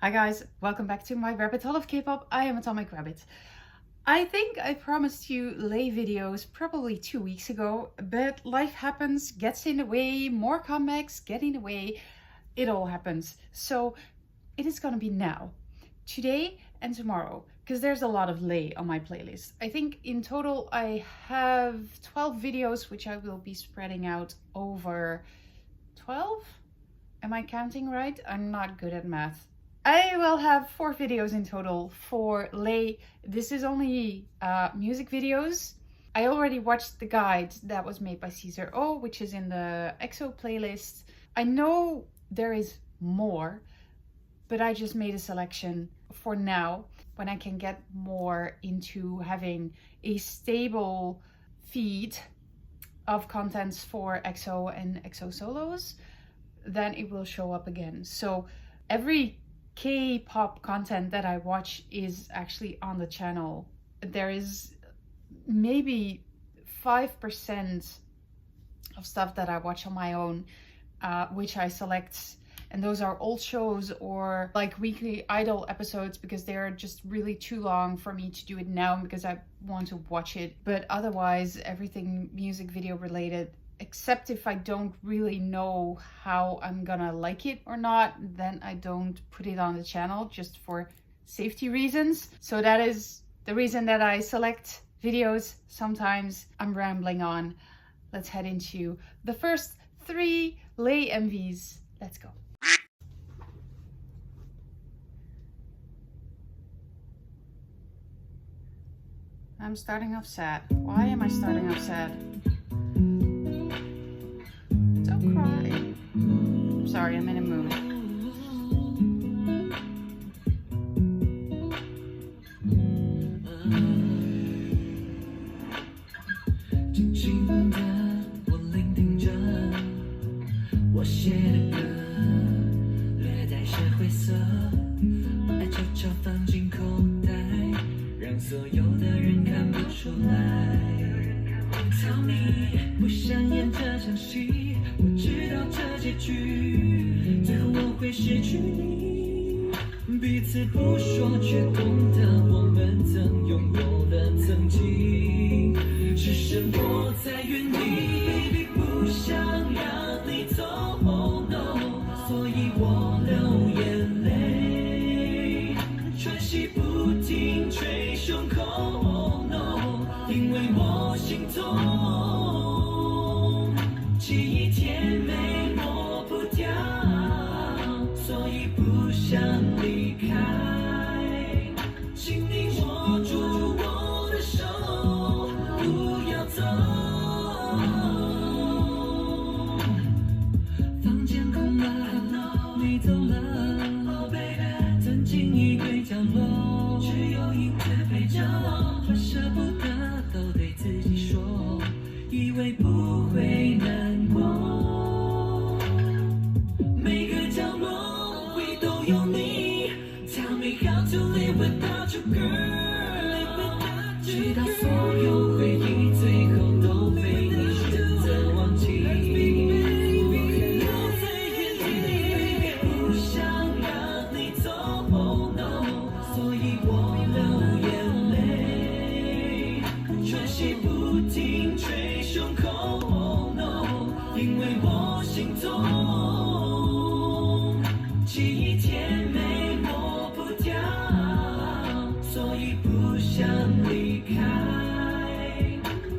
Hi guys, welcome back to my rabbit hole of K-pop. I am Atomic Rabbit. I think I promised you lay videos probably 2 weeks ago, but life happens, gets in the way, more comebacks get in the way, it all happens. So it is gonna be now, today and tomorrow, because there's a lot of lay on my playlist. I think in total I have 12 videos, which I will be spreading out over 12? Am I counting right? I'm not good at math. I will have 4 videos in total for lay. This is only music videos. I already watched the guide that was made by Caesar O, which is in the EXO playlist. I know there is more, but I just made a selection for now when I can get more into having a stable feed of contents for EXO and EXO solos. Then it will show up again. So every K-pop content that I watch is actually on the channel. There is maybe 5% of stuff that I watch on my own, which I select, and those are old shows or like weekly idol episodes because they're just really too long for me to do it now because I want to watch it. But otherwise, everything music video related, except if I don't really know how I'm gonna like it or not, then I don't put it on the channel just for safety reasons. So that is the reason that I select videos. Sometimes I'm rambling on. Let's head into the first 3 lay MVs. Let's go. I'm starting off sad. Why am I starting off sad? Don't cry. I'm sorry, I'm in a mood.不想演这场戏，我知道这结局，最后我会失去你。彼此不说，却懂得我们曾拥有的曾经，只剩我在原地。Baby， 不想让你走，Oh no， 所以我流眼泪，喘息不停捶胸口，Oh no， 因为我心痛。记忆甜美抹不掉，所以不想离开。请你握住我的手，不要走。房间空了，你走了，Oh baby， 钻进衣柜角落，只有影子陪着我，我舍不得都对自己说，以为不会难。每个角落会都有你 Tell me how to live without you girl 直到所有回忆最后都被你选择忘记我在原地不想让你走 Oh no 所以我流眼泪喘息不停捶胸口 Oh no 因为我心痛记忆甜美抹不掉，所以不想离开。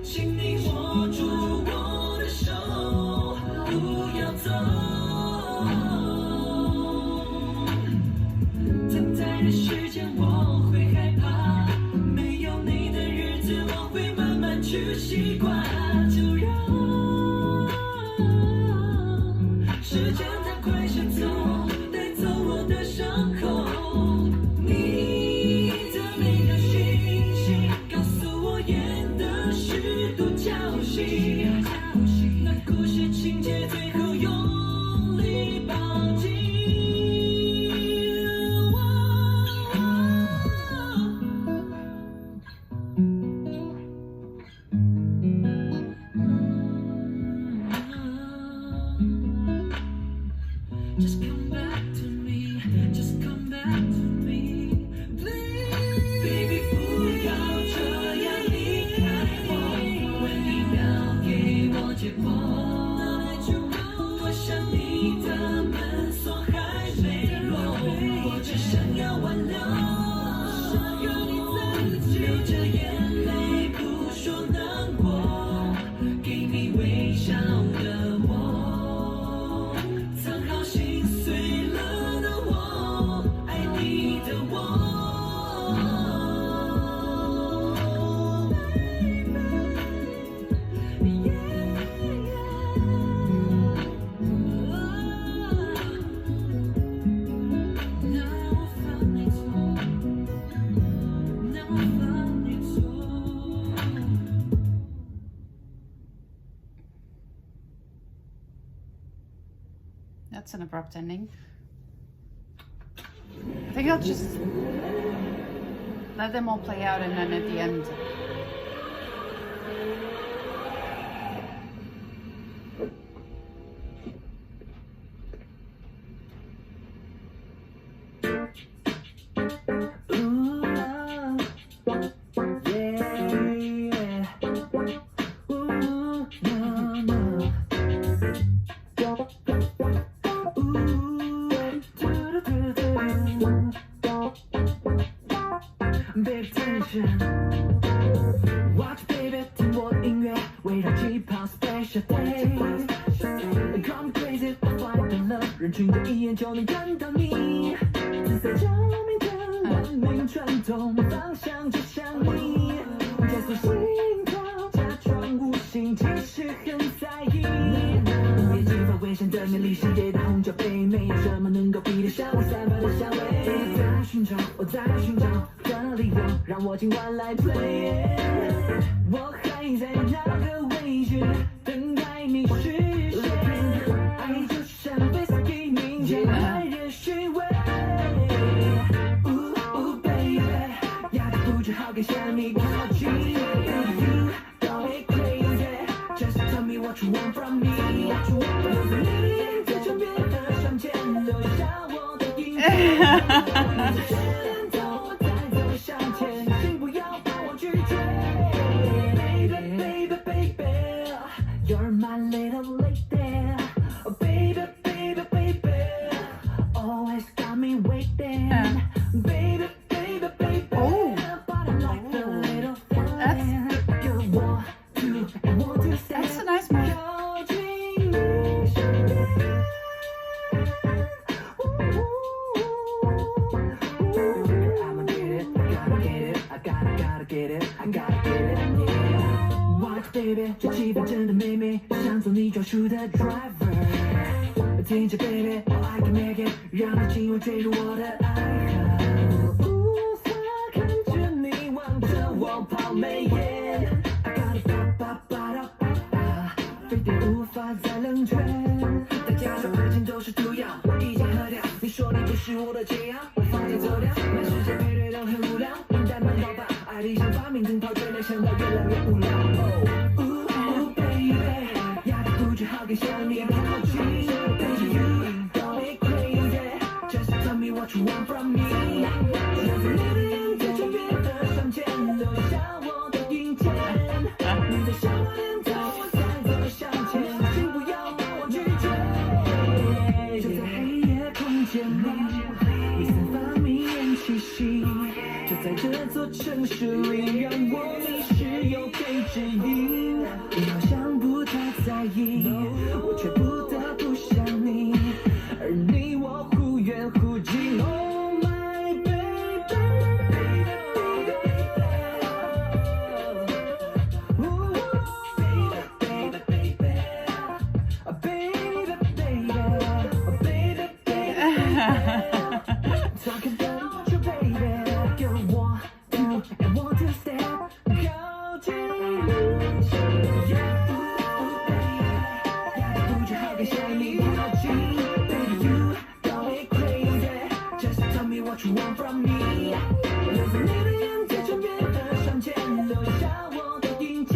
请你握住我的手，不要走。等待的时间我会害怕，没有你的日子我会慢慢去习惯。就让时间它快些走。那故事情节最后用力抱紧Just come back to me Just come back That's an abrupt ending. I think I'll just let them all play out and then at the end. Watch baby， 听我音乐，围绕气泡 special day。Come crazy， 我 find the love， 人群的一眼就能看到你。紫色照明的完美传统，方向就像你。加速心跳，假装无心，其实很在意。夜气氛危险的美丽世界的红酒杯，没有什么能够比得上你散发的香味。我在寻找的理由，让我今晚来 play。我还在那个位置，等待你实现。爱就像 whisky， 明天来热虚伪。baby， 压得不止好感向你靠近。Baby you don't be crazy，just tell me what you want from me。在窗边的窗前留下我的影子。You're my little lady, oh baby, baby, baby, always got me waiting, baby, baby, baby. Oh, but I like the little feeling. You want to stay. That's a nice move. I'ma get it, gotta get it, I gotta get it, I gotta get it, yeah.Watch baby， 这气氛真的美美，想做你专属的 driver。听着 baby，I can make it， 让你今晚坠入我的爱河。无法看着你望着我抛媚眼 ，I gotta ba， 非得无法再冷却。大家说爱情都是毒药，我已经喝掉。你说你不是我的解药，我放你走掉。满世界配对都很无聊，平淡慢到爆，爱理想发明灯泡，却没想到越来越无聊。好感向你靠近 ，Baby you don't be crazy，just tell me what you want from me。让在你的眼在窗边的窗前留下我的影子。你的笑脸头，我再走向前，请不要把我拒绝。就在黑夜空间里，你散发迷人气息。就在这座城市里，让我迷失又被指引。你好像不太在意。我却不得不想你，而你我忽远忽近。Oh my baby， Talk about you baby， you want to stay， 靠近你。向你靠近 ，Baby you don't be crazy，just tell me what you want from me。留在你的眼在窗边的窗前，留下我的影子。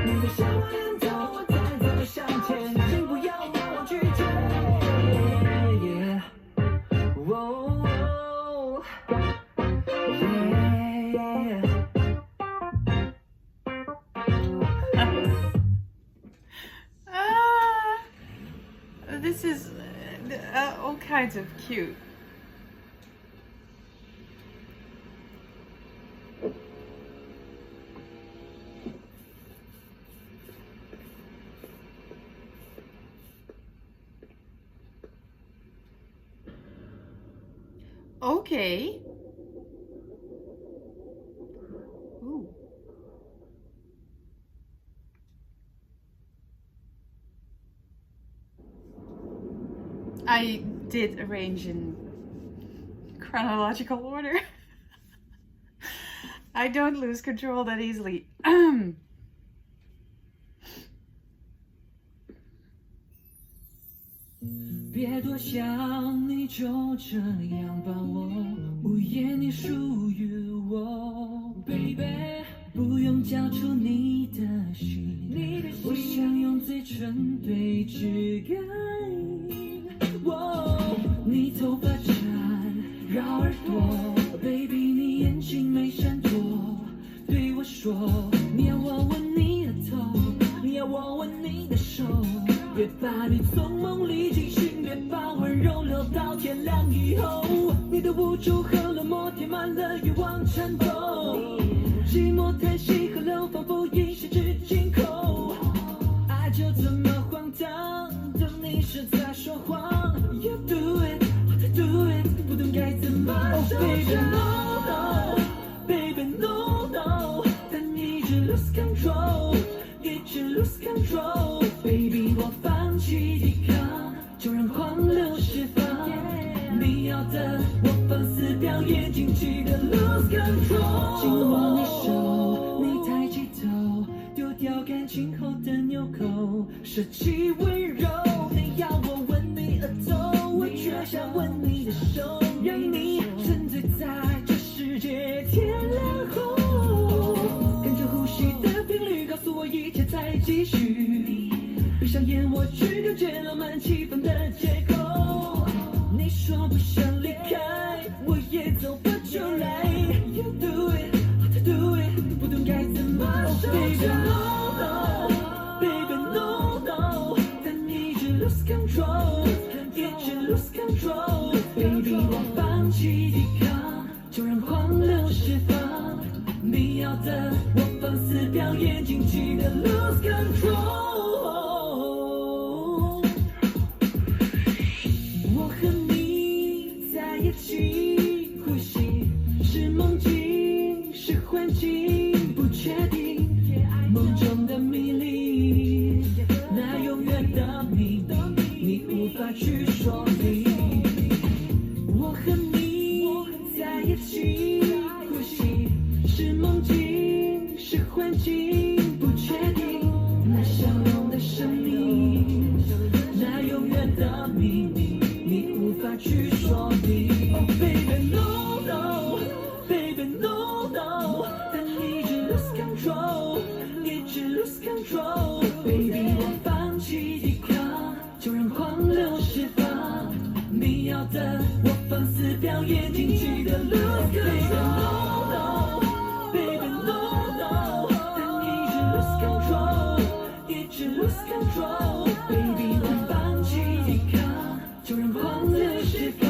你的笑脸头，我再走向前，请不要把我拒绝。Yeah， oh, yeah. This is all kinds of cute. Okay. Ooh. I did arrange in chronological order. I don't lose control that easily. 别多想，你就这样把我无言，你属于我，baby，不用交出你的心，我想用嘴唇对指感。你头发缠绕耳朵 ，baby， 你眼睛没闪躲，对我说，你要我吻你的头，你要我吻你的手，别把你从梦里惊醒，别把温柔留到天亮以后。你的无助和冷漠填满了欲望颤抖，寂寞叹息河流仿佛一时之进口。爱就这么荒唐，等你是在说谎。You do it， I do it， 不懂该怎么收场。Baby no no， 但一直 lose control， 一直 lose control。Baby 我放弃抵抗，就让狂流释放。你要的我放肆表演，尽情的 lose control。紧握你手，你抬起头，丢掉感情后的纽扣，舍弃温柔。你要我吻你额头，我却想吻你的手，让你沉醉在这世界天亮后。跟着呼吸的频率，告诉我一切在继续。闭上眼，我去感觉浪漫气氛的借口。你说不想离开，我也走不出来。You do it， I do it， 不懂该怎么收场。Baby no no， 但一直 lose control， 一直 lose control。Baby 我放弃抵抗，就让狂流释放。你要的我放肆表演，尽情的 lose control。我和你在一起呼吸，是梦境是幻境，不确定。梦中的迷离，那永远的秘密，你无法去说明。我和你在一起呼吸，是梦境是幻境，不确定。那相拥的生命，那永远的秘密，你无法去说明。Oh baby no no， baby no no， 但一直 lose control， 一直 lose control。Baby 我放弃抵抗，就让狂流释放。你要的我放肆表演，尽情的 lose control。Baby no no， 但一直 lose control， 一直 lose control。Baby 我放弃抵抗，就让狂流释放。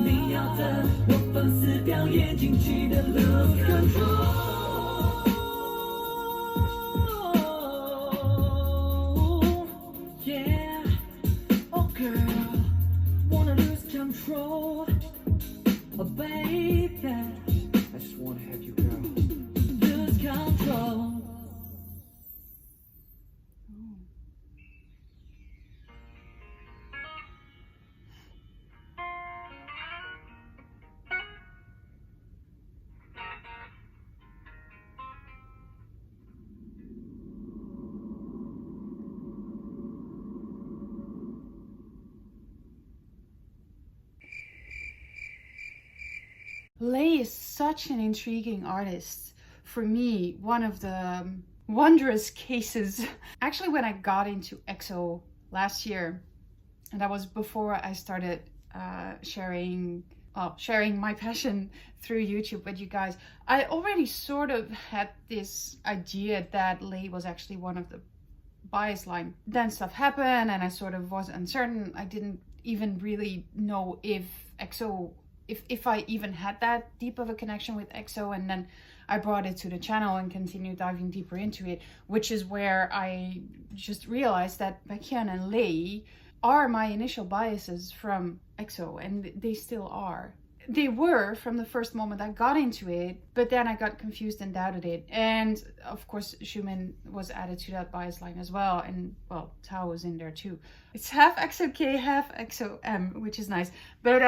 你要的我放肆表演，尽情的 lose control。Yeah， oh girl， wanna lose control。Oh baby， I just wanna have you girl lose control。Lay is such an intriguing artist. For me, one of the wondrous cases. Actually, when I got into EXO last year, and that was before I started sharing my passion through YouTube with you guys, I already sort of had this idea that Lay was actually one of the bias line. Then stuff happened and I sort of was uncertain. I didn't even really know if EXO, if I even had that deep of a connection with EXO. And then I brought it to the channel and continued diving deeper into it, which is where I just realized that Baekhyun and Lay are my initial biases from EXO, and they still are. They were from the first moment I got into it, but then I got confused and doubted it. And of course, Xiumin was added to that bias line as well. And well, Tao was in there too. It's half EXO-K, half EXO-M, which is nice. But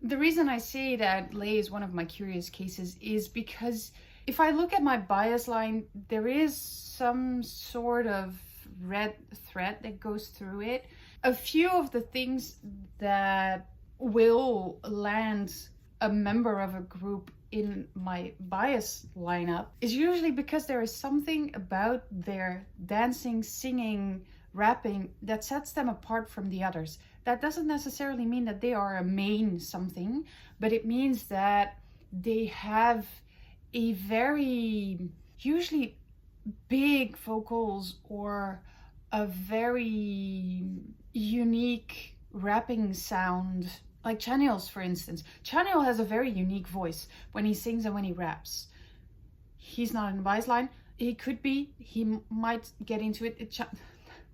the reason I say that Lay is one of my curious cases is because if I look at my bias line, there is some sort of red thread that goes through it. A few of the things that will land a member of a group in my bias lineup is usually because there is something about their dancing, singing, rapping that sets them apart from the others. That doesn't necessarily mean that they are a main something, but it means that they have a very usually big vocals or a very unique rapping sound. Like Chanyeol's, for instance. Chanyeol has a very unique voice when he sings and when he raps. He's not in the bias line. He could be. He might get into it.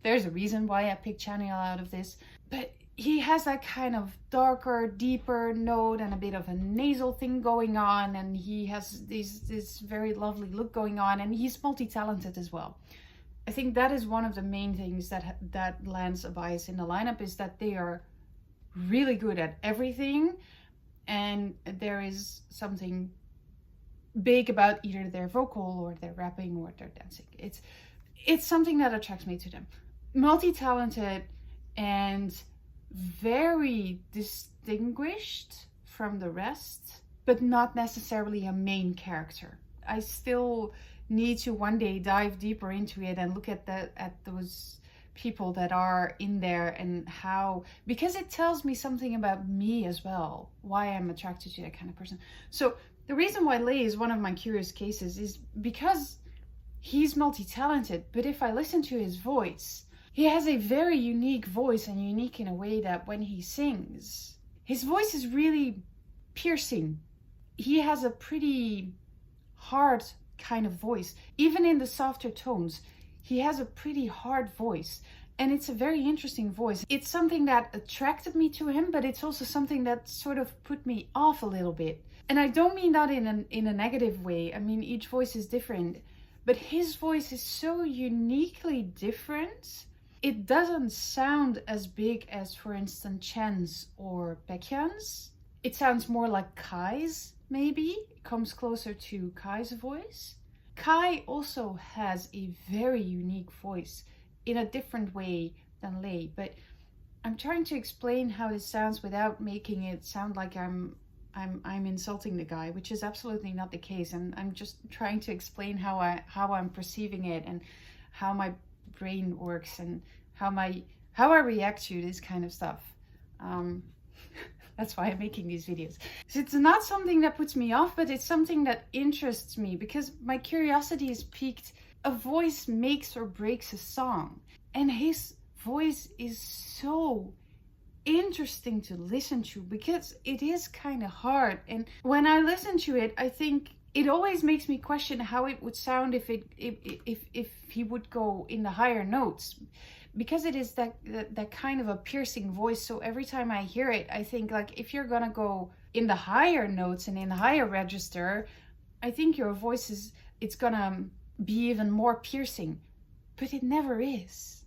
There's a reason why I picked Chanyeol out of this. But he has that kind of darker, deeper note and a bit of a nasal thing going on. And he has this very lovely look going on. And he's multi-talented as well. I think that is one of the main things that lands a bias in the lineup, is that they are really good at everything, and there is something big about either their vocal or their rapping or their dancing. It's something that attracts me to them. Multi-talented and very distinguished from the rest, but not necessarily a main character. I still need to one day dive deeper into it and look at those people that are in there and how, because it tells me something about me as well, why I'm attracted to that kind of person. So the reason why Lay is one of my curious cases is because he's multi-talented, but if I listen to his voice, he has a very unique voice, and unique in a way that when he sings, his voice is really piercing. He has a pretty hard kind of voice. Even in the softer tones, he has a pretty hard voice, and it's a very interesting voice. It's something that attracted me to him, but it's also something that sort of put me off a little bit. And I don't mean that in a negative way. I mean, each voice is different, but his voice is so uniquely different. It doesn't sound as big as, for instance, Chen's or Baekhyun's. It sounds more like Kai's, maybe. It comes closer to Kai's voice. Kai also has a very unique voice in a different way than Lay, but I'm trying to explain how this sounds without making it sound like I'm insulting the guy, which is absolutely not the case. And I'm just trying to explain how I'm perceiving it and how my brain works and how I react to this kind of stuff. That's why I'm making these videos. So it's not something that puts me off, but it's something that interests me because my curiosity is piqued. A voice makes or breaks a song, and his voice is so interesting to listen to because it is kind of hard. And when I listen to it, I think it always makes me question how it would sound if he would go in the higher notes, because it is that kind of a piercing voice. So every time I hear it, I think, like, if you're gonna go in the higher notes and in the higher register, I think your voice it's gonna be even more piercing, but it never is.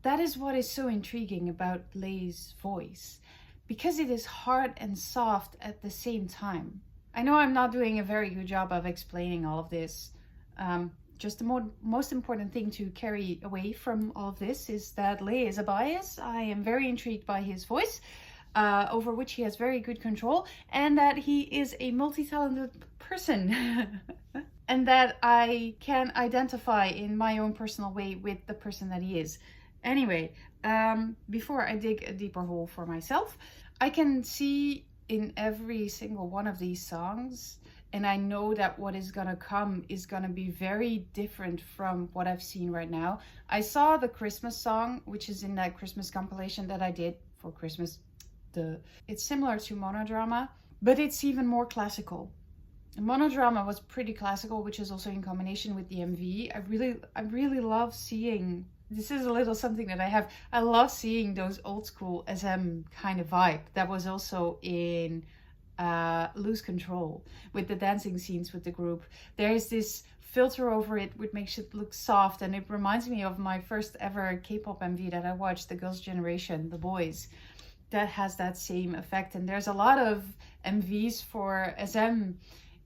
That is what is so intriguing about Lay's voice, because it is hard and soft at the same time. I know I'm not doing a very good job of explaining all of this. Just the most important thing to carry away from all of this is that Lay is a bias. I am very intrigued by his voice, over which he has very good control, and that he is a multi-talented person. And that I can identify in my own personal way with the person that he is. Anyway, before I dig a deeper hole for myself, I can see in every single one of these songs, and I know that what is gonna come is gonna be very different from what I've seen right now. I saw the Christmas song, which is in that Christmas compilation that I did for Christmas. It's similar to Monodrama, but it's even more classical. Monodrama was pretty classical, which is also in combination with the MV. I really love seeing, this is a little something that I have, I love seeing those old school SM kind of vibe that was also in Lose Control, with the dancing scenes with the group. There is this filter over it which makes it look soft, and it reminds me of my first ever K-pop MV that I watched, The Girls' Generation, The Boys. That has that same effect. And there's a lot of MVs for SM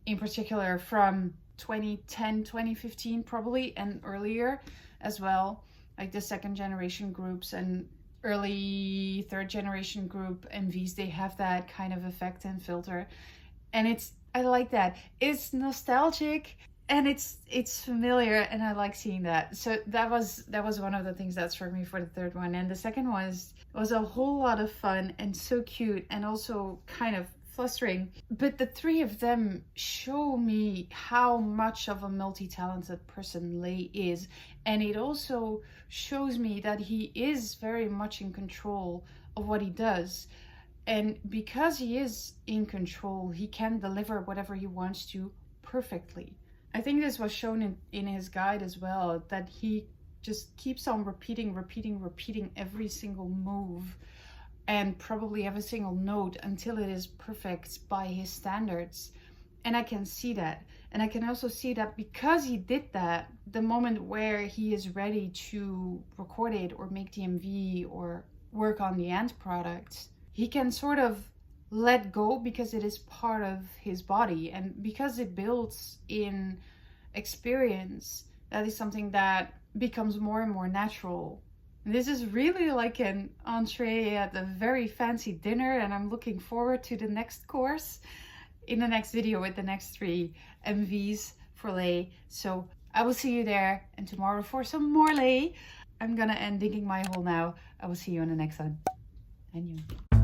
in particular from 2010, 2015 probably, and earlier as well, like the second generation groups. And early third generation group MVs, they have that kind of effect and filter. And I like that. It's nostalgic and it's familiar, and I like seeing that. So that was one of the things that struck me for the third one. And the second was a whole lot of fun and so cute and also kind of flustering. But the three of them show me how much of a multi-talented person Lei is. And it also shows me that he is very much in control of what he does. And because he is in control, he can deliver whatever he wants to perfectly. I think this was shown in his guide as well, that he just keeps on repeating every single move and probably every single note until it is perfect by his standards. And I can see that. And I can also see that because he did that, the moment where he is ready to record it or make the MV or work on the end product, he can sort of let go because it is part of his body, and because it builds in experience, that is something that becomes more and more natural. And this is really like an entree at a very fancy dinner, and I'm looking forward to the next course in the next video with the next 3 MVs for Lei. So I will see you there, and tomorrow for some more Lei. I'm gonna end digging my hole now. I will see you on the next one. And you.